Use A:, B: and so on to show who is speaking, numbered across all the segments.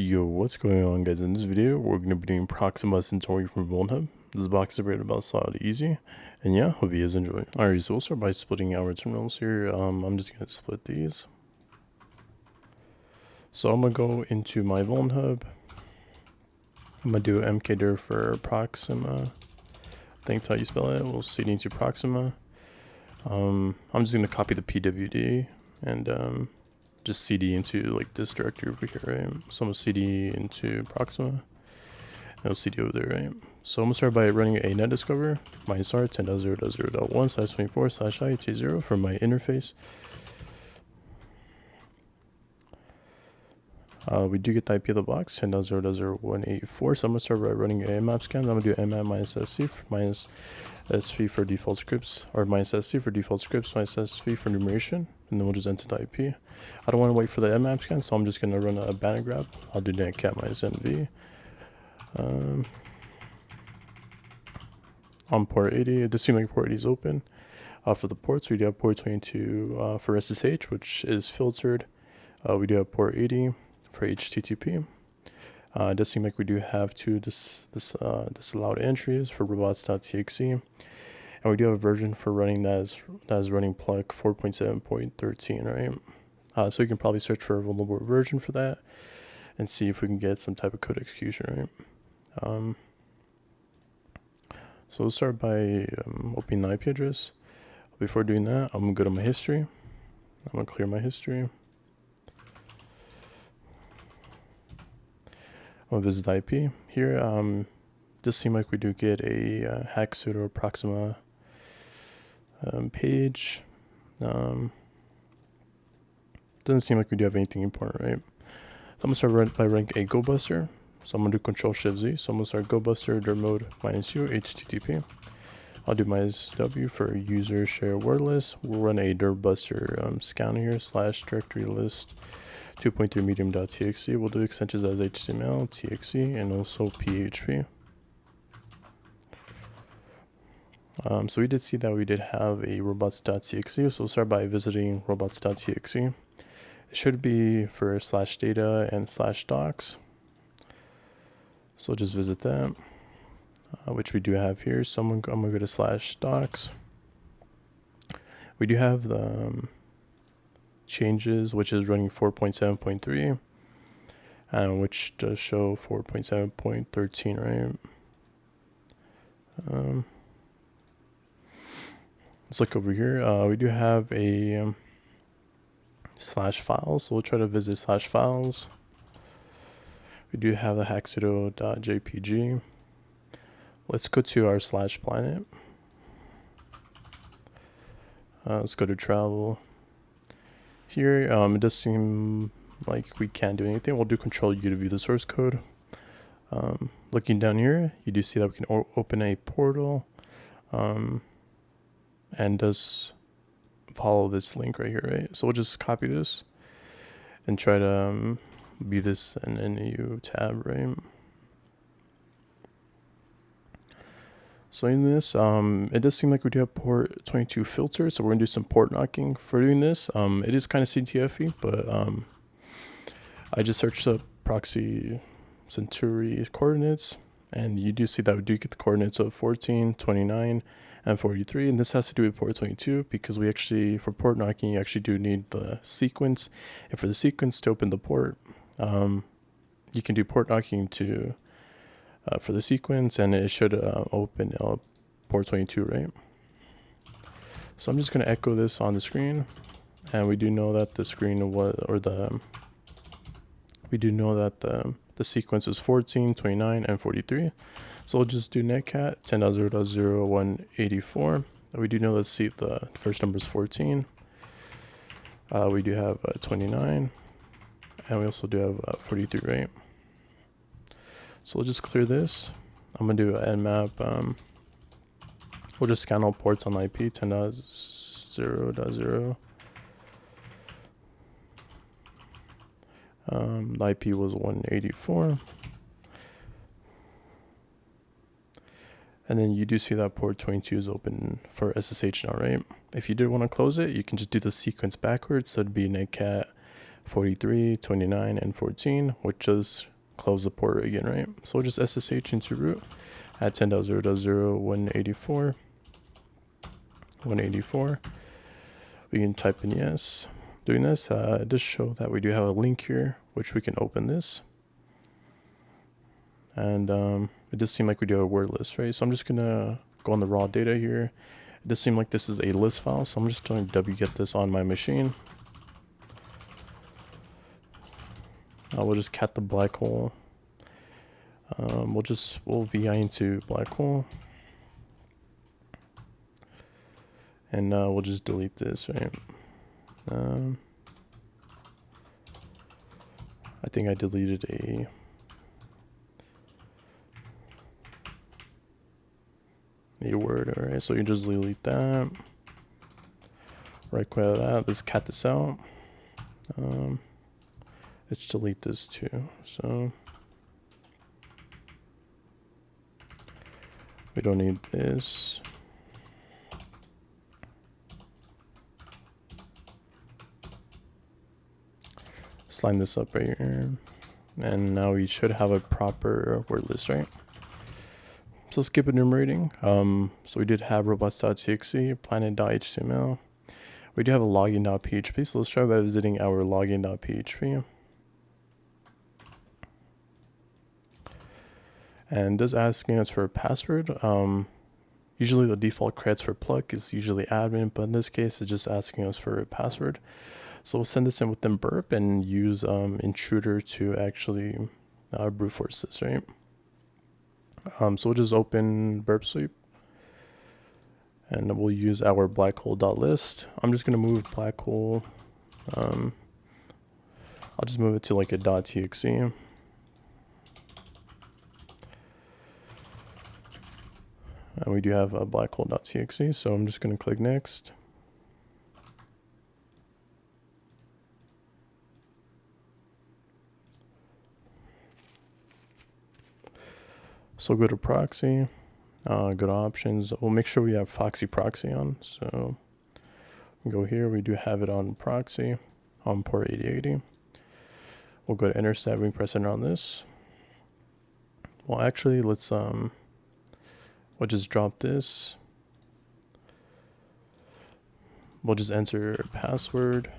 A: Yo, what's going on, guys? In this video, we're going to be doing ProximaCentauri from VulnHub. This box is rated about solid easy, and yeah, hope you guys enjoy. Alright, so we'll start by splitting our terminals here. I'm just going to split these. So I'm going to go into my VulnHub. I'm going to do mkdir for Proxima. I think that's how you spell it. We'll cd into Proxima. I'm just going to copy the pwd and just cd into like this directory over here, right? So I'm gonna cd into Proxima, and I'll cd over there, right? So I'm gonna start by running a net discover -r 10.0.0.1/24/IET0 for my interface. We do get the IP of the box 10.0.0.184. So I'm gonna start by running a mmap scan. I'm gonna do mmap -sc -sv for default scripts, or -sc for default scripts, -sv for enumeration, and then we'll just enter the IP. I don't want to wait for the mmap scan, so I'm just gonna run a banner grab. I'll do netcat -nv. On port 80, it does seem like port 80 is open. For the ports, we do have port 22 for SSH, which is filtered. We do have port 80 for HTTP. It does seem like we do have two disallowed entries for robots.txt, and we do have a version for running that is running plug 4.7.13, right? So you can probably search for a vulnerable version for that and see if we can get some type of code execution, right? So we'll start by opening the IP address. Before doing that, I'm gonna go to my history. I'm gonna clear my history. I'm gonna visit the IP here. Does seem like we do get a hacksudo Proxima page. Doesn't seem like we do have anything important, right? So I'm gonna start by running a GoBuster. So I'm gonna do Control-Shift-Z. So I'm gonna start GoBuster dir mode -u HTTP. I'll do -w for user share wordlist. We'll run a dirbuster scan here /directory list 2.3 medium.txt. We'll do extensions as HTML, TXT, and also PHP. So we did see that we did have a robots.txt. So we'll start by visiting robots.txt. It should be for /data and /docs. So just visit that, which we do have here. So I'm gonna go to /docs. We do have the changes, which is running 4.7.3, and which does show 4.7.13, right? Let's look over here. We do have a /files, so we'll try to visit /files. We do have the hacksudo.jpg. Let's go to our /planet. Let's go to travel. Here, it does seem like we can't do anything. We'll do Control-U to view the source code. Looking down here, you do see that we can open a portal, and does follow this link right here, right? So we'll just copy this and try to view this in a new tab, right? So in this, it does seem like we do have port 22 filtered, so we're gonna do some port knocking for doing this. It is kind of CTF-y, but I just searched up ProximaCentauri coordinates, and you do see that we do get the coordinates of 14, 29, and 43, and this has to do with port 22 because we actually, for port knocking, you actually do need the sequence, and for the sequence to open the port, you can do port knocking to for the sequence, and it should open port 22, right? So I'm just going to echo this on the screen, and we do know that the screen was, or we do know that the sequence is 14, 29, and 43. So we'll just do netcat 10.0.0.184. We do know, let's see, the first number is 14. We do have 29, and we also do have 43, right? So we'll just clear this. I'm gonna do an nmap. We'll just scan all ports on the IP 10.0.0. The IP was 184. And then you do see that port 22 is open for SSH now, right? If you did want to close it, you can just do the sequence backwards. So it'd be netcat 43, 29, and 14, which just close the port again, right? So we'll just SSH into root at 10.0.0 184. 184. We can type in yes. Doing this, it does show that we do have a link here, which we can open this. And it does seem like we do have a word list, right? So I'm just gonna go on the raw data here. It does seem like this is a list file, so I'm just going to wget this on my machine. We'll just cat the black hole. We'll vi into black hole. And we'll just delete this, right? I think I deleted a word, alright, so you just delete that. Right click that, let's cat this out. Let's delete this too, so we don't need this. Let's line this up right here. And now we should have a proper word list, right? So let's keep enumerating. So we did have robots.txt, planet.html. We do have a login.php, so let's try by visiting our login.php. And does asking us for a password. Usually the default creds for plug is usually admin, but in this case it's just asking us for a password. So we'll send this in within burp and use intruder to actually brute force this, right? So we'll just open burp sweep and we'll use our black hole.list. I'm just gonna move black hole. I'll just move it to like a .txt. And we do have a black hole.txt, so I'm just gonna click next. So go to proxy, go to options. We'll make sure we have Foxy proxy on. So we go here, we do have it on proxy on port 8080. We'll go to intercept, we can press enter on this. Well, actually, let's we'll just drop this. We'll just enter password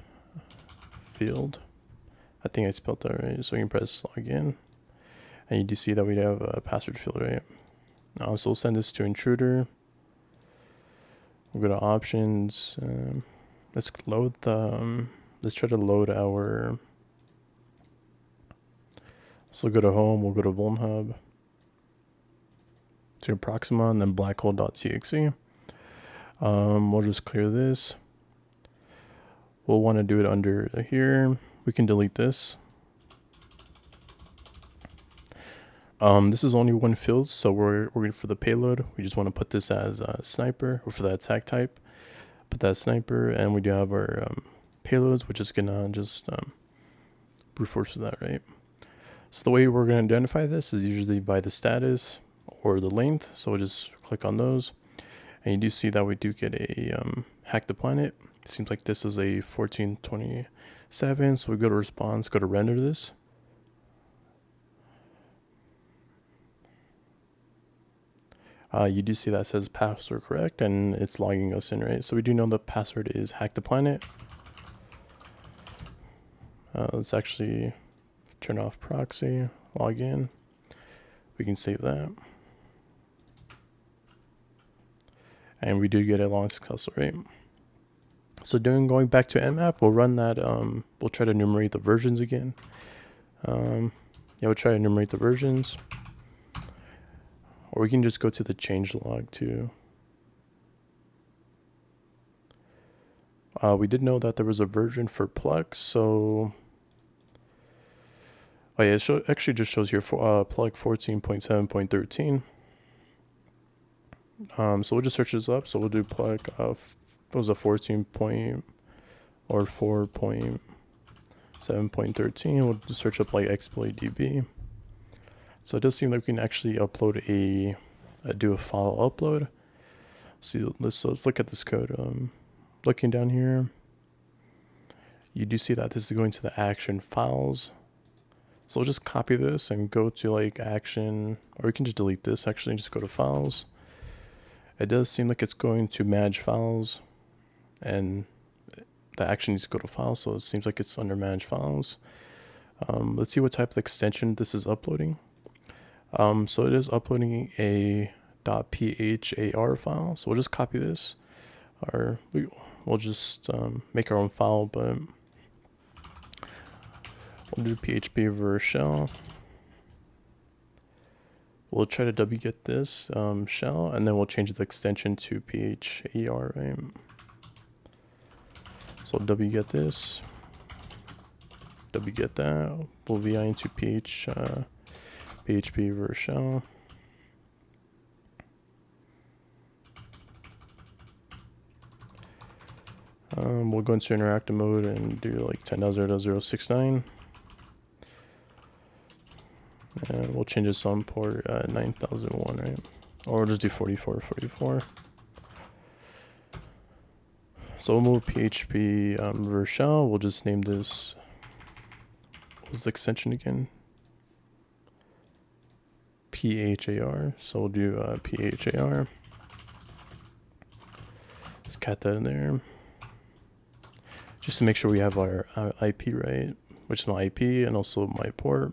A: field. I think I spelled that right. So we can press login. And you do see that we have a password field, right? So we'll send this to intruder. We'll go to options. Let's load the. Let's try to load our. So we'll go to home. We'll go to VulnHub. To Proxima and then blackhole.txt. We'll just clear this. We'll want to do it under here. We can delete this. This is only one field, so we're for the payload. We just want to put this as a sniper, or for the attack type, put that sniper, and we do have our payloads, which is gonna just brute force that, right? So the way we're gonna identify this is usually by the status or the length. So we'll just click on those, and you do see that we do get a hack the planet. It seems like this is a 1427. So we go to response, go to render this. You do see that says password correct, and it's logging us in, right? So we do know the password is hack the planet. Let's actually turn off proxy, log in. We can save that. And we do get a long successful rate. So going back to nmap, we'll run that, we'll try to enumerate the versions again. Yeah, we'll try to enumerate the versions. Or we can just go to the change log too. We did know that there was a version for plug, so oh yeah, it actually just shows here for plug 14.7.13. So we'll just search this up. So we'll do plug what was a 14 point or 4.7.13. We'll just search up like exploit db. So it does seem like we can actually upload do a file upload. So let's look at this code. Looking down here, you do see that this is going to the action files. So we'll just copy this and go to like action, or we can just delete this actually and just go to files. It does seem like it's going to manage files, and the action needs to go to files, so it seems like it's under manage files. Let's see what type of extension this is uploading. So it is uploading a .phar file, so we'll just copy this, or we'll just make our own file, but we'll do php var shell. We'll try to wget this shell, and then we'll change the extension to phar, right? So wget this, wget that, we'll vi into php var shell. We'll go into interactive mode and do like 10.0.069. And we'll change this on port 9001, right? Or we'll just do 4444. So we'll move php var shell. We'll just name this, what was the extension again? phar. So we'll do phar. Let's cat that in there. Just to make sure we have our IP right, which is my IP and also my port.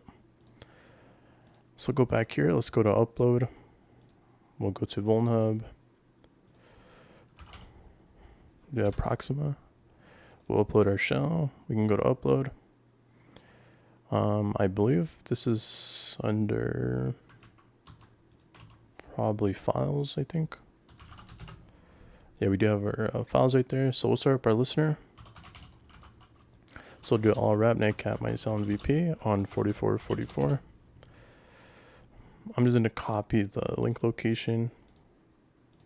A: So go back here, let's go to upload. We'll go to VulnHub. Yeah, Proxima. We'll upload our shell. We can go to upload. I believe this is under probably files, I think. Yeah, we do have our files right there. So we'll start up our listener. So we'll do all wrap netcat -lnvp on 4444. I'm just going to copy the link location.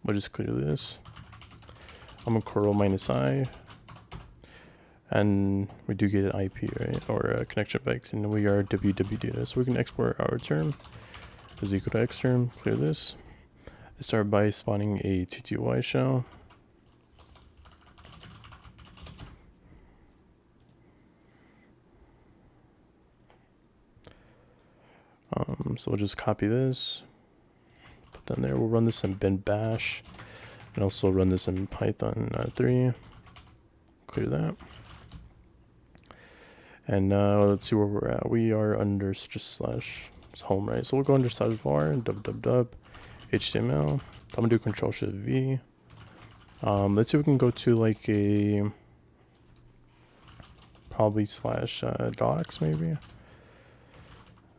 A: We'll just clear this. I'm going to curl -i. And we do get an IP, right? Or a connection back. And we are www data. So we can export our term is equal to xterm. Clear this. Start by spawning a TTY shell. So we'll just copy this, put that in there. We'll run this in bin bash, and also run this in Python 3. Clear that. And let's see where we're at. We are under just / home, right? So we'll go under /var and www HTML. I'm gonna do Control-Shift-V. Let's see if we can go to like a probably / docs maybe.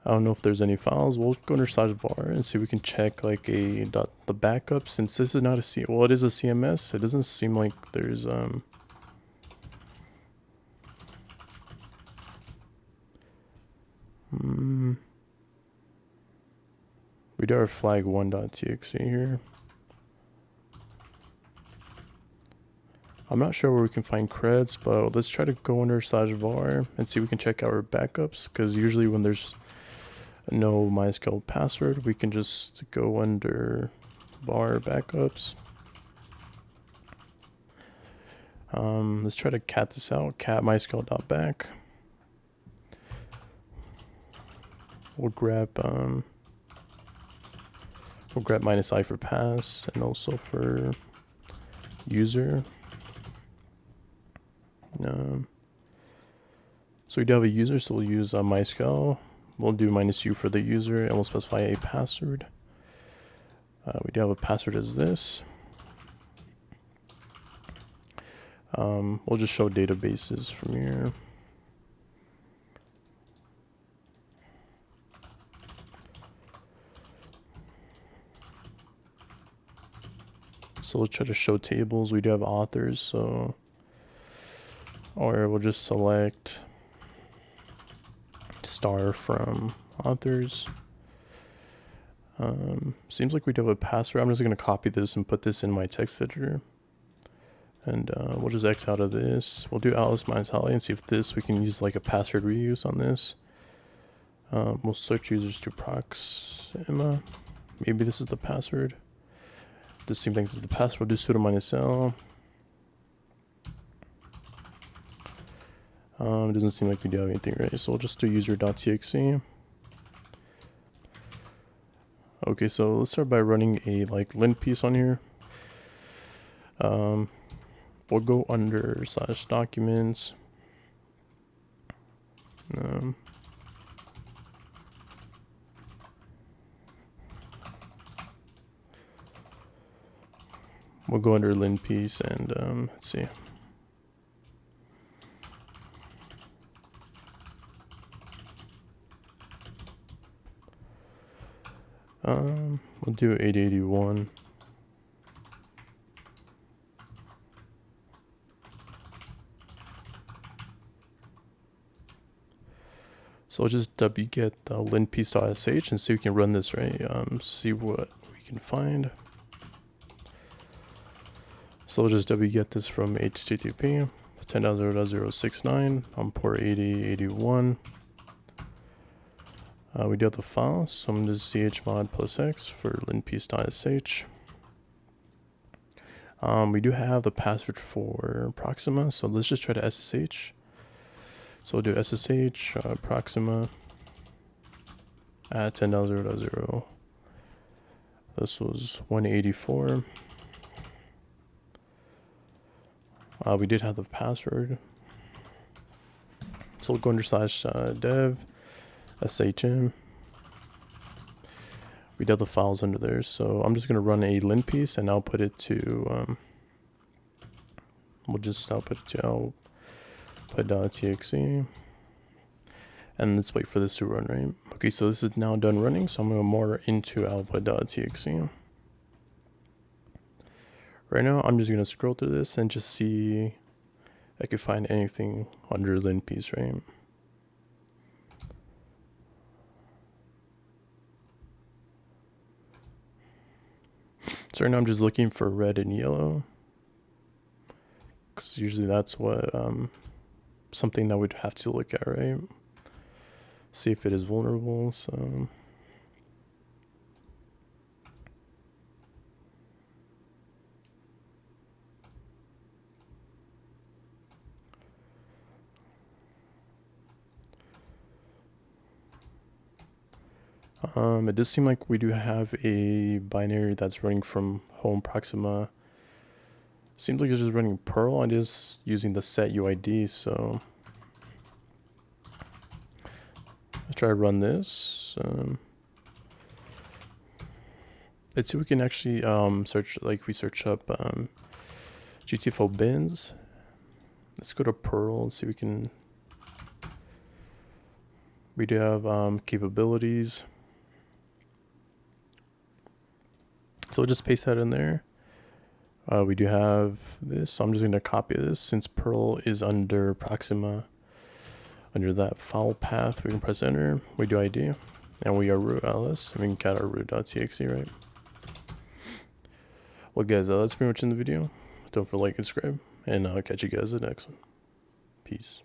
A: I don't know if there's any files. We'll go under /var and see if we can check like the backup. Since this is not a well, it is a CMS. It doesn't seem like there's we do our flag 1.txt here. I'm not sure where we can find creds, but let's try to go under /var and see if we can check our backups, because usually when there's no MySQL password, we can just go under var backups. Let's try to cat this out. Cat mysql.back. We'll grab -i for pass and also for user. So we do have a user, so we'll use MySQL. We'll do -u for the user, and we'll specify a password. We do have a password as this. We'll just show databases from here. So we'll try to show tables. We do have authors, so, or we'll just select star from authors. Seems like we do have a password. I'm just going to copy this and put this in my text editor. And we'll just X out of this. We'll do Alice -Holly and see if we can use like a password reuse on this. We'll search users to Proxima. Maybe this is the password. This same thing is the password. Do sudo -l. It doesn't seem like we do have anything ready, so we'll just do user.txt. Okay, so let's start by running a lint piece on here. We'll go under /documents. We'll go under lint piece and let's see. We'll do 881. So we'll just wget lint piece.sh and see if we can run this, right? See what we can find. So we'll just wget this from HTTP 10.0.069 on port 8081. We do have the file, so I'm going to chmod +x for lintpiece.sh. We do have the password for Proxima, so let's just try to SSH. So we'll do SSH Proxima at 10.0.0. This was 184. We did have the password. So we'll go under /dev shm. We have the files under there, so I'm just going to run a lint piece and output it to we'll just output it to output.txt, and let's wait for this to run, right? Okay, so this is now done running, so I'm going to go more into output.txt. Right now I'm just going to scroll through this and just see if I can find anything under lint piece, right? So right now I'm just looking for red and yellow, because usually that's what something that we'd have to look at, right? See if it is vulnerable. So it does seem like we do have a binary that's running from home Proxima. Seems like it's just running Perl and is using the set UID. So let's try to run this. Let's see if we can actually search, like we search up GTFO bins. Let's go to Perl and see if we can. We do have capabilities. So we'll just paste that in there. We do have this, so I'm just going to copy this. Since Perl is under Proxima, under that file path, we can press enter. We do ID, and we are root ls, and we can cat our root.txt, right? Well, guys, that's pretty much in the video. Don't forget to like and subscribe, and I'll catch you guys in the next one. Peace.